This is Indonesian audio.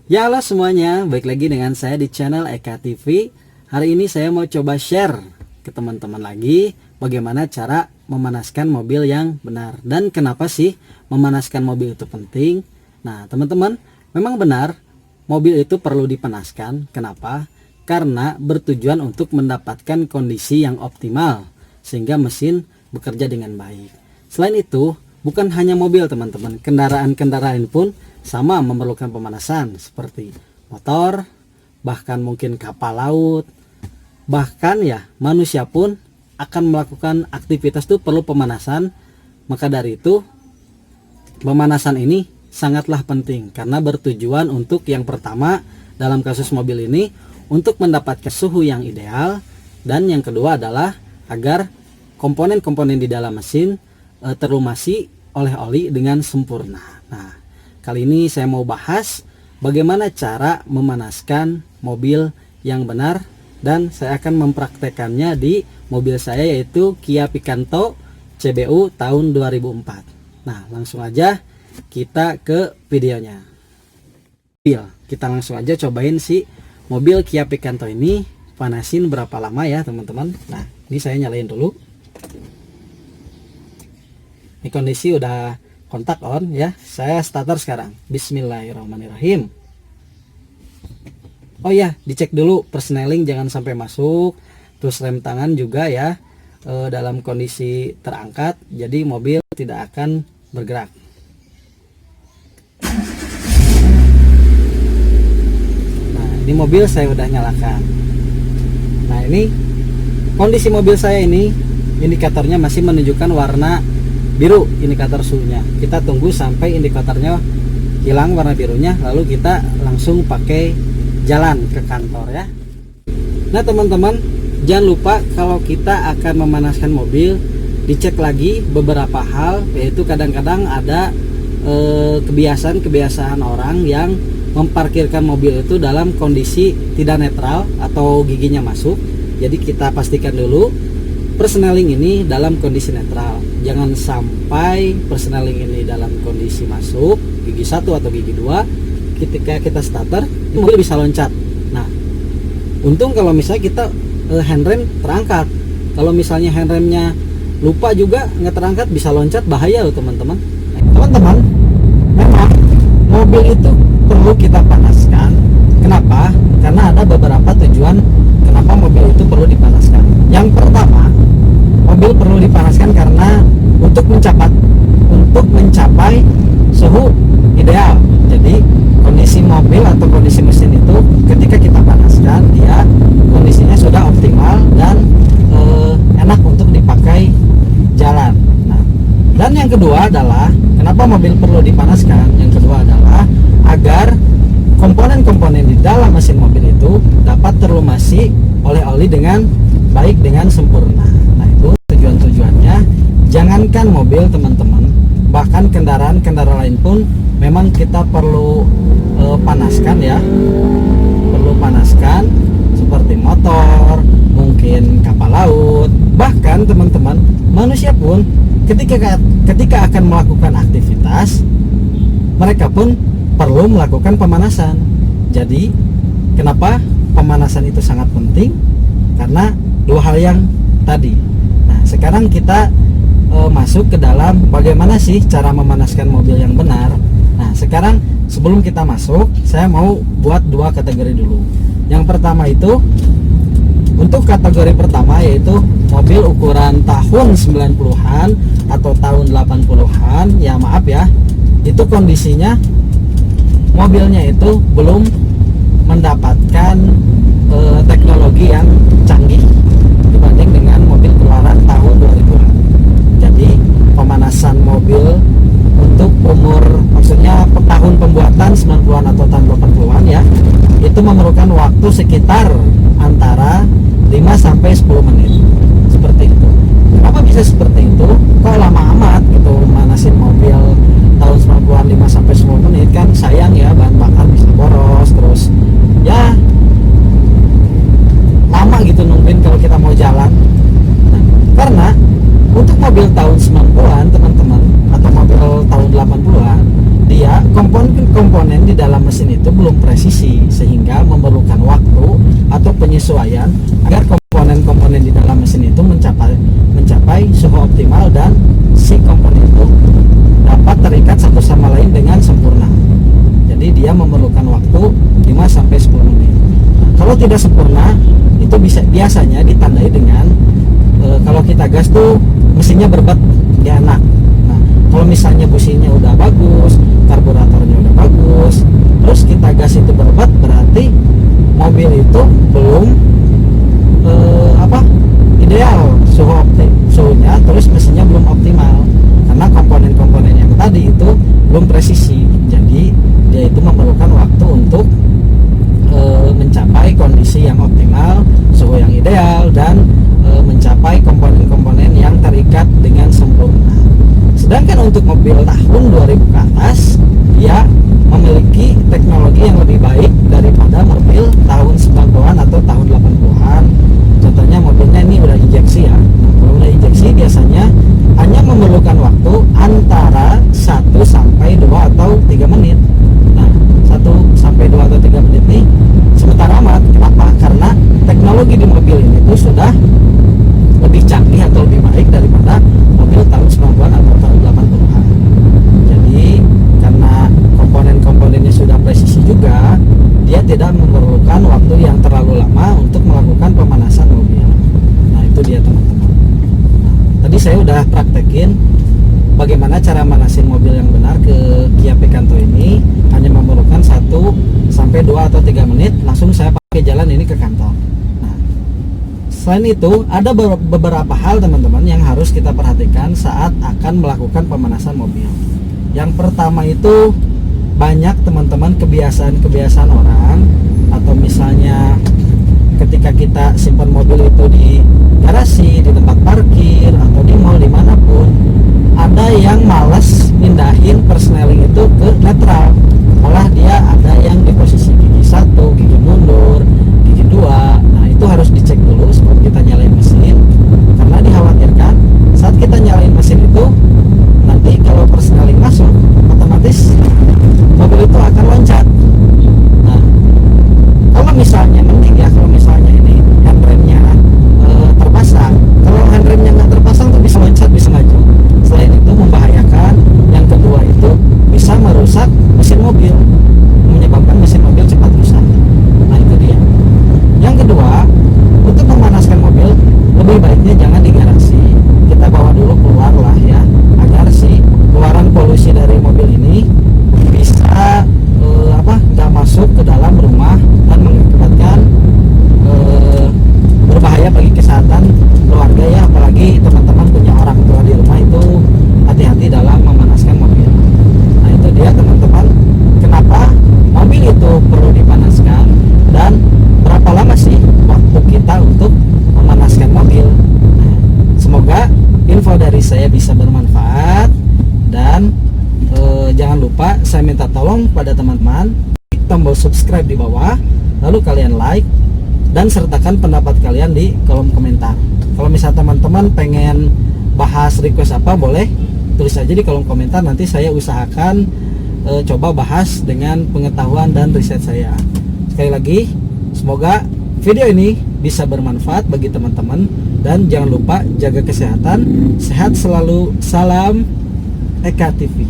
Ya halo semuanya, balik lagi dengan saya di channel Eka TV. Hari ini saya mau coba share ke teman-teman lagi bagaimana cara memanaskan mobil yang benar. Dan kenapa sih memanaskan mobil itu penting? Nah teman-teman, memang benar mobil itu perlu dipanaskan. Kenapa? Karena bertujuan untuk mendapatkan kondisi yang optimal sehingga mesin bekerja dengan baik. Selain itu, bukan hanya mobil teman-teman, kendaraan-kendaraan pun sama memerlukan pemanasan seperti motor, bahkan mungkin kapal laut, bahkan ya manusia pun akan melakukan aktivitas itu perlu pemanasan. Maka dari itu pemanasan ini sangatlah penting karena bertujuan untuk yang pertama dalam kasus mobil ini untuk mendapatkan suhu yang ideal, dan yang kedua adalah agar komponen-komponen di dalam mesin terlumasi oleh oli dengan sempurna. Nah, kali ini saya mau bahas bagaimana cara memanaskan mobil yang benar, dan saya akan mempraktekannya di mobil saya yaitu Kia Picanto CBU tahun 2004. Nah, langsung aja kita ke videonya. Kita langsung aja cobain si mobil Kia Picanto ini panasin berapa lama ya teman-teman. Nah, ini saya nyalain dulu. Ini kondisi udah kontak on ya. Saya starter sekarang. Bismillahirrahmanirrahim. Oh ya, dicek dulu persneling jangan sampai masuk. Terus rem tangan juga ya dalam kondisi terangkat, jadi mobil tidak akan bergerak. Nah, ini mobil saya udah nyalakan. Nah, ini kondisi mobil saya ini indikatornya masih menunjukkan warna biru, indikator suhunya. Kita tunggu sampai indikatornya hilang warna birunya, lalu kita langsung pakai jalan ke kantor ya. Nah teman-teman, jangan lupa kalau kita akan memanaskan mobil, dicek lagi beberapa hal, yaitu kadang-kadang ada kebiasaan orang yang memparkirkan mobil itu dalam kondisi tidak netral atau giginya masuk. Jadi kita pastikan dulu persneling ini dalam kondisi netral. Jangan sampai persneling ini dalam kondisi masuk gigi 1 atau gigi 2. Ketika kita starter, mobil bisa loncat. Nah, untung kalau misalnya kita handrem terangkat. Kalau misalnya handremnya lupa juga nggak terangkat, bisa loncat, bahaya loh teman-teman. Teman-teman, memang mobil itu perlu kita panaskan. Kenapa? Karena ada beberapa tujuan kenapa mobil itu perlu dipanaskan. Yang pertama, mobil perlu dipanaskan karena untuk mencapai suhu ideal. Jadi kondisi mobil atau kondisi mesin itu ketika kita panaskan, dia kondisinya sudah optimal dan enak untuk dipakai jalan. Nah, dan yang kedua adalah kenapa mobil perlu dipanaskan? Yang kedua adalah agar komponen-komponen di dalam mesin mobil itu dapat terlumasi oleh oli dengan baik, dengan sempurna. Nah, itu tujuan-tujuannya. Jangankan mobil teman-teman, bahkan kendaraan-kendaraan lain pun memang kita perlu panaskan ya. Perlu panaskan seperti motor, mungkin kapal laut. Bahkan teman-teman, manusia pun ketika akan melakukan aktivitas, mereka pun perlu melakukan pemanasan. Jadi kenapa pemanasan itu sangat penting? Karena dua hal yang tadi. Nah, sekarang kita masuk ke dalam bagaimana sih cara memanaskan mobil yang benar. Nah, sekarang sebelum kita masuk, saya mau buat dua kategori dulu. Yang pertama itu, untuk kategori pertama yaitu mobil ukuran tahun 90-an atau tahun 80-an. Ya maaf ya, itu kondisinya mobilnya itu belum mendapatkan teknologi yang canggih dibanding dengan mobil keluaran tahun 2000-an. Jadi pemanasan mobil untuk umur, maksudnya tahun pembuatan 90-an atau tahun 80-an ya, itu memerlukan waktu sekitar antara 5 sampai 10 menit. Seperti itu. Kenapa bisa seperti itu? Kok lama amat gitu manasin mobil tahun 90-an 5 sampai 10 menit, kan sayang ya, bahan bakar bisa boros, terus ya lama gitu nungguin kalau kita mau jalan. Nah, karena untuk mobil tahun 90-an teman-teman atau mobil tahun 80-an, dia komponen-komponen di dalam mesin itu belum presisi, sehingga memerlukan waktu atau penyesuaian agar komponen-komponen di dalam mesin itu mencapai suhu optimal dan si komponen itu dapat terikat satu sama lain dengan sempurna. Jadi dia memerlukan waktu 5-10 menit. Kalau tidak sempurna, itu biasanya ditandai dengan kalau kita gas tuh mesinnya berbat, dia enak. Nah, kalau misalnya businya udah bagus, karburatornya udah bagus, terus kita gas itu berbat, berarti mobil itu belum ideal suhunya, terus mesinnya belum optimal karena komponen-komponen yang tadi itu belum presisi. Jadi dia itu memerlukan waktu untuk mencapai kondisi yang optimal, suhu yang ideal, dan mencapai komponen-komponen yang terikat dengan sempurna. Sedangkan untuk mobil tahun 2000 ke atas, dia memiliki teknologi yang lebih baik daripada mobil tahun 90-an atau tahun 80-an. Contohnya mobilnya ini udah injeksi ya. Nah, kalau udah injeksi biasanya hanya memerlukan waktu antara 1-2 atau 3 menit. Nah, 1-2 atau 3 menit nih sebentar amat. Kenapa? Karena teknologi di mobil ini tuh sudah lebih canggih atau lebih baik daripada mobil tahun 90-an atau tahun 80-an. Jadi karena komponen-komponennya sudah presisi juga, dia tidak memerlukan waktu yang terlalu lama untuk melakukan pemanasan mobil. Nah, itu dia teman-teman. Nah, tadi saya udah praktekin bagaimana cara manasin mobil yang benar ke Kia Picanto ini. Hanya memerlukan 1-2 atau 3 menit, langsung saya pakai jalan ini ke kantor. Nah, selain itu ada beberapa hal teman-teman yang harus kita perhatikan saat akan melakukan pemanasan mobil. Yang pertama itu, banyak teman-teman kebiasaan orang, atau misalnya ketika kita simpan mobil itu di garasi, di tempat parkir, atau di mall, dimanapun, ada yang malas mindahin persneling itu ke netral. Malah dia ada yang di posisi gigi 1, gigi mundur, gigi 2. Nah, itu harus dicek dulu sebelum kita nyalain mesin, karena dikhawatirkan saat kita nyalain mesin itu nanti kalau persneling masuk, otomatis mobil itu akan loncat. Nah, kalau misalnya mending ya, kalau misalnya ini handremnya terpasang. Kalau handremnya nggak terpasang tuh bisa loncat, bisa maju. Selain itu membahayakan. Yang kedua itu bisa merusak mesin mobil, menyebabkan mesin mobil cepat rusak. Nah, itu dia. Yang kedua, untuk memanaskan mobil lebih baiknya jangan di garasi. Kita bawa dulu keluar lah ya, agar si keluaran polusi dari mobil ini bisa nggak masuk ke dalam rumah dan mengakibatkan berbahaya bagi kesehatan keluarga ya. Apalagi teman-teman punya orang tua di rumah, itu hati-hati dalam memanaskan mobil. Nah, itu dia teman-teman, kenapa mobil itu perlu dipanaskan dan berapa lama sih waktu kita untuk memanaskan mobil. Nah, semoga info dari saya bisa bermanfaat, dan jangan lupa saya minta tolong pada teman-teman, klik tombol subscribe di bawah, lalu kalian like dan sertakan pendapat kalian di kolom komentar. Kalau misal teman-teman pengen bahas request apa, boleh tulis aja di kolom komentar, nanti saya usahakan coba bahas dengan pengetahuan dan riset saya. Sekali lagi, semoga video ini bisa bermanfaat bagi teman-teman, dan jangan lupa jaga kesehatan. Sehat selalu, salam Eka TV.